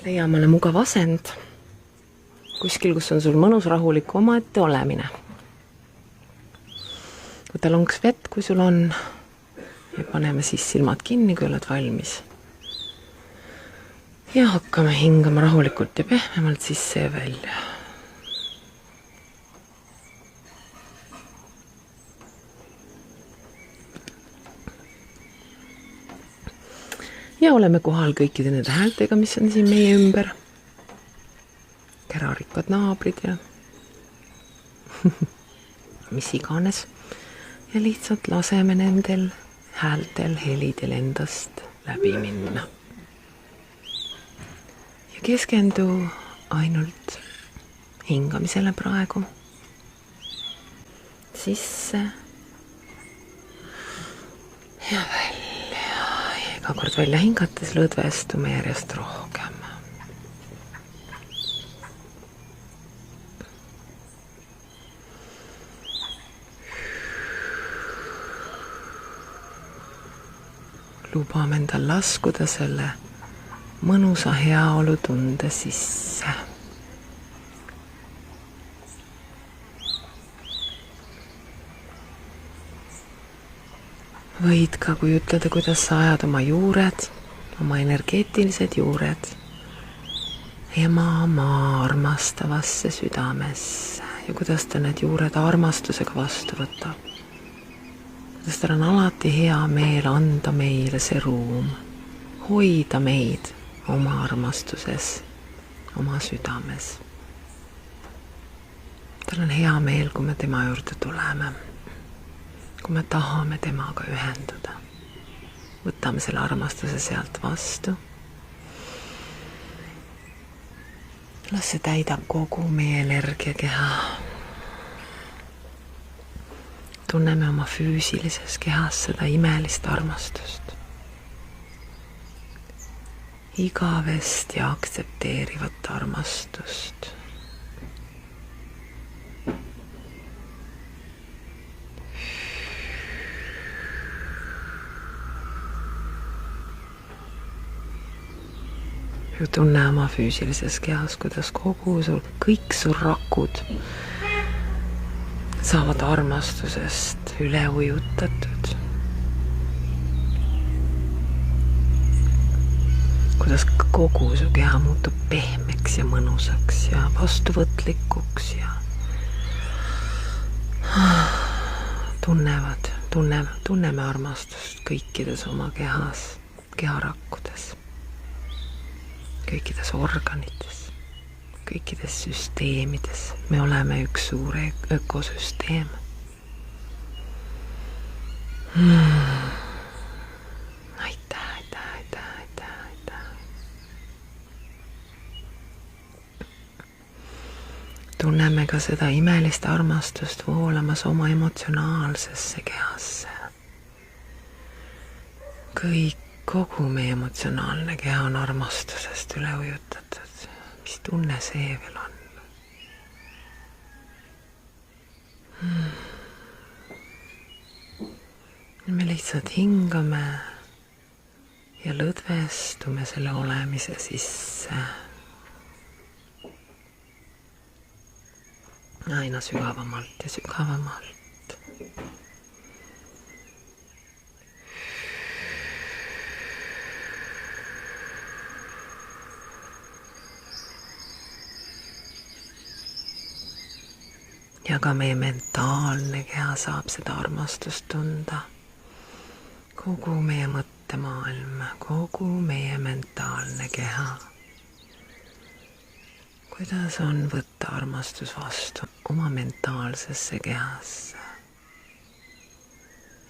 leia omale mugav asend, kuskil, kus on sul mõnus rahulik omaette olemine. Võta lonks vett, kui sul on, ja paneme siis silmad kinni, kui oled valmis. Ja hakkame hingama rahulikult ja pehmemalt sisse ja välja. Ja oleme kohal kõikide nende häältega, mis on siin meie ümber. Kärarikkad naabrid ja mis iganes. Ja lihtsalt laseme nendel häältel, helidel endast läbi minna. Ja keskendu ainult hingamisele praegu. Sisse ja välja. Ja iga kord välja hingates lõdvestume järjest rohkem. Lubame endal laskuda selle mõnusa heaolu tunde sisse. Võid ka kujutleda, kuidas sa ajad oma juured, oma energeetilised juured ema armastavasse südamesse ja kuidas ta need juured armastusega vastu võtab. Kuidas tal on alati hea meel anda meile see ruum, hoida meid oma armastuses, oma südames. Tal on hea meel, kui me tema juurde tuleme, kui me tahame temaga ühenduda. Võtame selle armastuse sealt vastu. Las see täidab kogu meie energiakeha. Tunneme oma füüsilises kehas seda imelist armastust. Igavest ja aktsepteerivat armastust. Ja tunne oma füüsilises kehas, kuidas kõik su rakud saavad armastusest üle ujutatud. Kuidas kogu su keha muutub pehmeks ja mõnusaks ja vastuvõtlikuks ja tunneme armastust kõikides oma kehas, keharakkudes, kõikides organites. Kõikides süsteemides. Me oleme üks suur ökosüsteem. Aitäh. Tunneme ka seda imelist armastust voolamas oma emotsionaalsesse kehasse. Kogu meie emotsionaalne keha on armastusest üle ujutatud. Mis tunne see veel on? Me lihtsalt hingame ja lõdvestume selle olemise sisse. Aina sügavamalt ja sügavamalt. Ja ka meie mentaalne keha saab seda armastust tunda. Kogu meie mõttemaailm, kogu meie mentaalne keha. Kuidas on võtta armastus vastu oma mentaalsesse kehasse.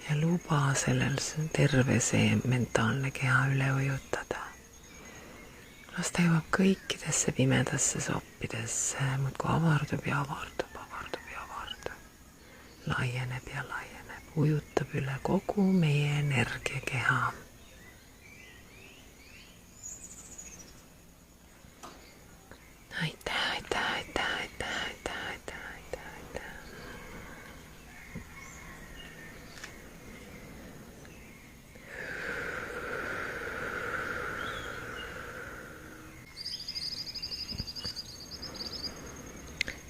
Ja luba sellel terve see mentaalne keha üle ujutada. Las ta jõuab kõikidesse pimedasse soppidesse, muudkui avardub ja avardub. Laieneb ja laieneb, ujutab üle kogu meie energiakeha. Aitäh.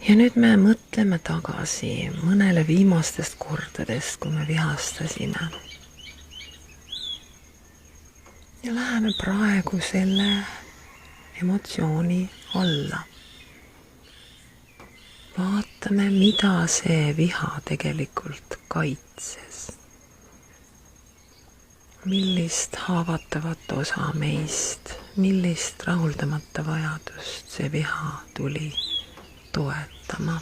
Ja nüüd me mõtleme tagasi mõnele viimastest kordadest, kui me vihastasime. Ja läheme praegu selle emotsiooni alla. Vaatame, mida see viha tegelikult kaitses. Millist haavatavat osa meist, millist rahuldamata vajadust see viha tuli toetama.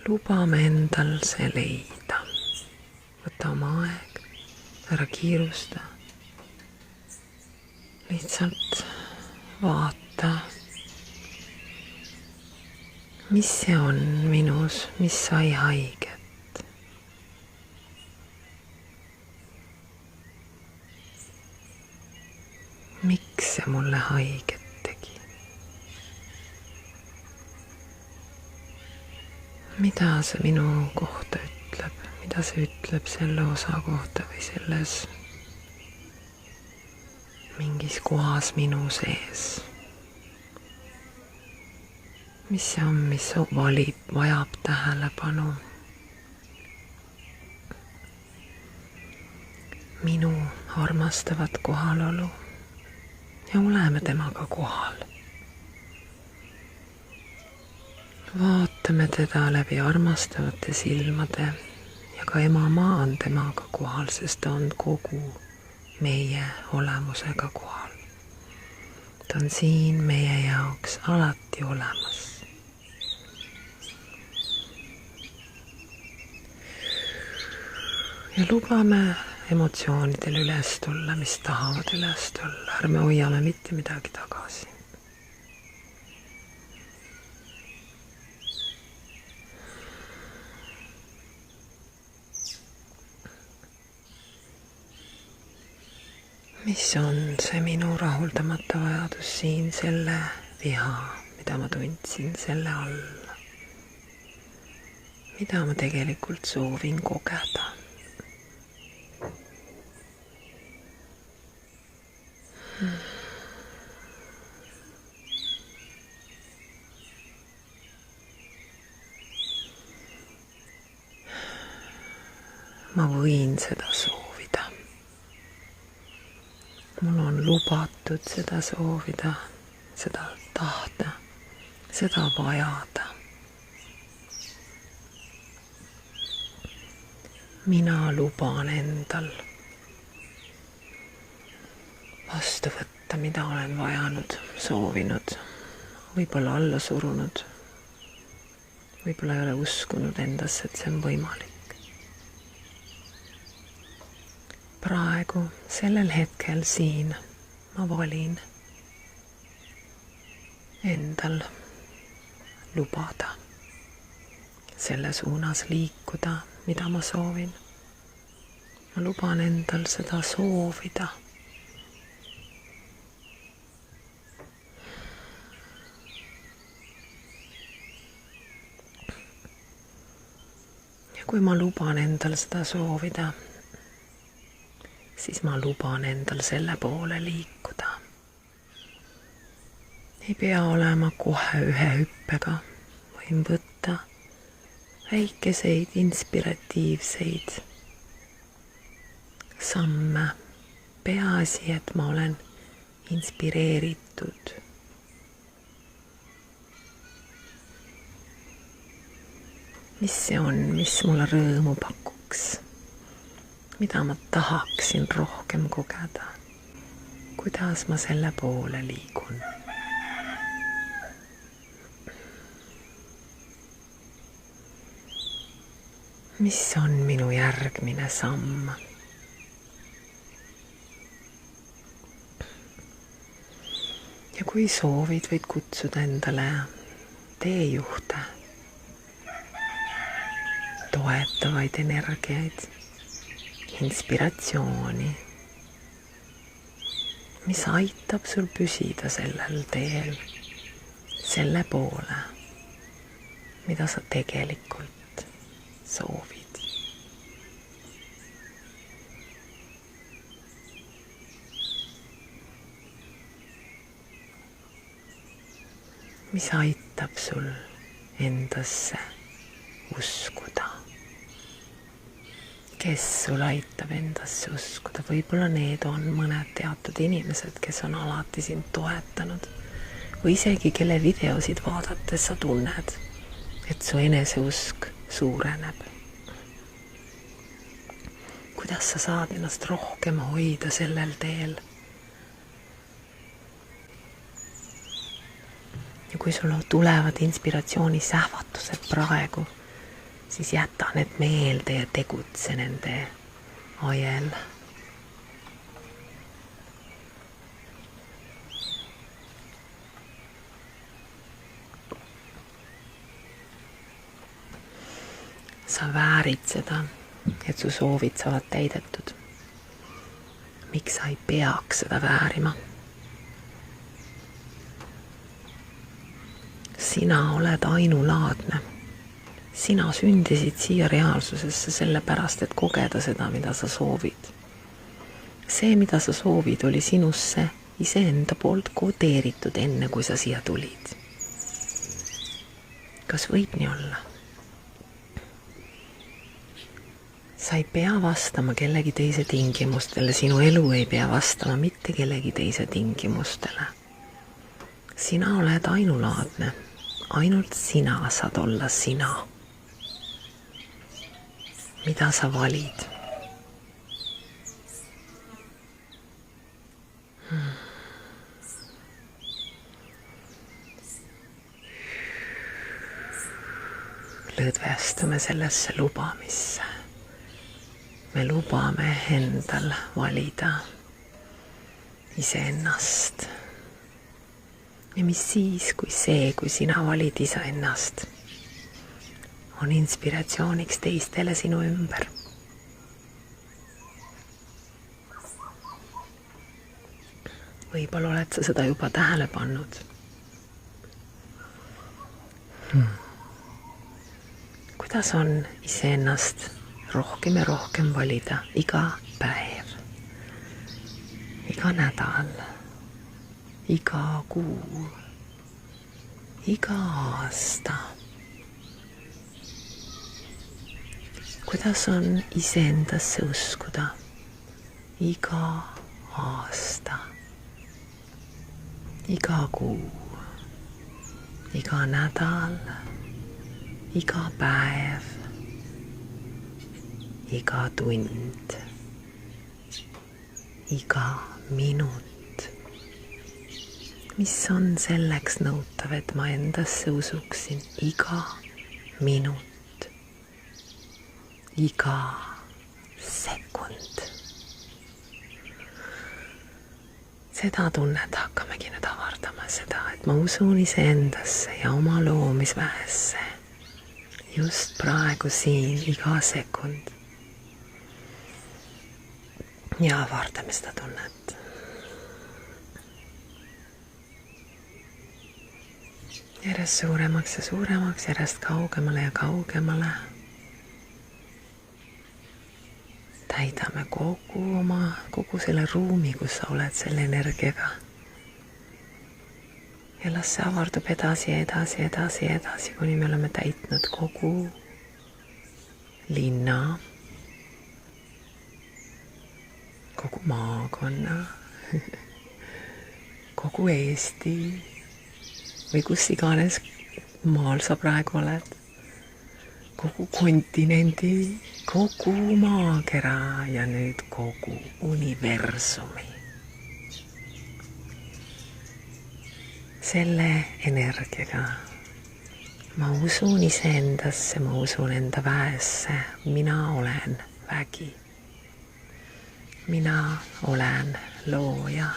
Lubame endal see leida. Võta oma aeg, ära kiirusta. Lihtsalt vaata, mis see on minus, mis sai haiget. Miks see mulle haiget tegi? Mida see minu kohta ütleb? Mida see ütleb selle osa kohta või selles mingis kohas minu sees? Mis see on, mis vajab tähelepanu? Minu armastavat kohalolu. Ja oleme temaga kohal. Vaatame teda läbi armastavate silmade ja ka emamaa on temaga kohal, sest ta on kogu meie olemusega kohal. Ta on siin meie jaoks alati olemas. Ja lubame emotsioonidel üles tulla, mis tahavad üles tulla. Ärme hoiame mitte midagi tagasi. Mis on see minu rahuldamata vajadus siin, selle viha, mida ma tundsin selle all? Mida ma tegelikult soovin kogeda? Ma võin seda soovida. Mul on lubatud seda soovida, seda tahta, seda vajada. Mina luban endal vastu võtta, mida olen vajanud, soovinud, võib-olla alla surunud, võib-olla ei ole uskunud endasse, et see on võimalik. Praegu, sellel hetkel siin ma valin endal lubada selle suunas liikuda, mida ma soovin. Ma luban endal seda soovida. Ja kui ma luban endal seda soovida, siis ma luban endal selle poole liikuda. Ei pea olema kohe ühe hüppega, võin võtta väikeseid inspiratiivseid samme. Peaasi, et ma olen inspireeritud. Mis see on, mis mulle rõõmu pakuks? Mida ma tahaksin rohkem kogeda? Kuidas ma selle poole liigun? Mis on minu järgmine samm? Ja kui soovid, võid kutsuda endale teejuhte, toetavaid energiaid, inspiratsiooni, mis aitab sul püsida sellel teel, selle poole, mida sa tegelikult soovid. mis aitab sul endasse uskuda. Kes sul aitab endasse uskuda? Võib-olla need on mõned teatud inimesed, kes on alati sind toetanud või isegi kelle videosid vaadates sa tunned, et su eneseusk suureneb. Kuidas sa saad ennast rohkem hoida sellel teel? Ja kui sul tulevad inspiratsioonisähvatused praegu, siis jäta need meelde ja tegutse nende ajel. Sa väärid seda, et su soovid saavad täidetud. Miks sa ei peaks seda väärima? Sina oled ainulaadne. Sina sündisid siia reaalsusesse sellepärast, et kogeda seda, mida sa soovid. See, mida sa soovid, oli sinusse iseenda poolt kodeeritud enne, kui sa siia tulid. Kas võib nii olla? Sa ei pea vastama kellegi teise tingimustele, sinu elu ei pea vastama mitte kellegi teise tingimustele. Sina oled ainulaadne, ainult sina saad olla sina. Mida sa valid? Lõdvestame sellesse lubamisse. Me lubame endal valida iseennast. Ja mis siis, kui sina valid iseennast, on inspiratsiooniks teistele sinu ümber. Võib-olla oled sa seda juba tähele pannud. Kuidas on iseennast rohkem ja rohkem valida iga päev, iga nädal, iga kuu, iga aasta. Kuidas on iseendasse uskuda iga aasta, iga kuu, iga nädal, iga päev, iga tund, iga minut. Mis on selleks nõutav, et ma endasse usuksin iga minut, iga sekund. Seda tunnet hakkamegi nüüd avardama, seda, et ma usun iseendasse ja oma loomisväesse just praegu siin iga sekund. Ja avardame seda tunnet. Järjest suuremaks ja suuremaks, järjest kaugemale ja kaugemale. Täidame kogu selle ruumi, kus sa oled selle energiaga. Ja las see avardub edasi, kuni me oleme täitnud kogu linna, kogu maakonna, kogu Eesti või kus iganes maal sa praegu oled, kogu kontinendi, kogu maakera ja nüüd kogu universumi. Selle energiaga ma usun iseendasse, ma usun enda väesse, mina olen vägi. Mina olen looja.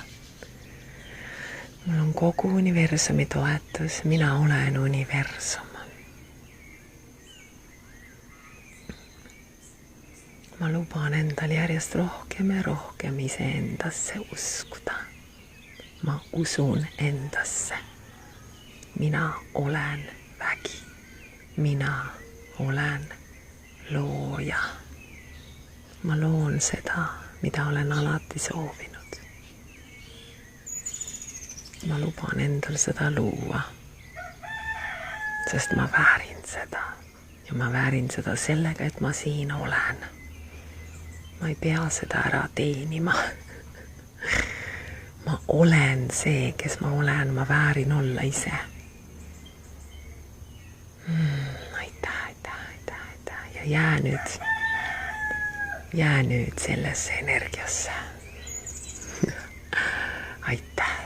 Mul on kogu universumi toetus, mina olen universum. Ma luban endal järjest rohkem ja rohkem iseendasse uskuda. Ma usun endasse. Mina olen vägi. Mina olen looja. Ma loon seda, mida olen alati soovinud. Ma luban endal seda luua. sest ma väärin seda ja ma väärin seda sellega, et ma siin olen. Ma ei pea seda ära teenima. Ma olen see, kes ma olen, ma väärin olla ise. Aitäh. Ja jää nüüd sellesse energiasse. Aitäh.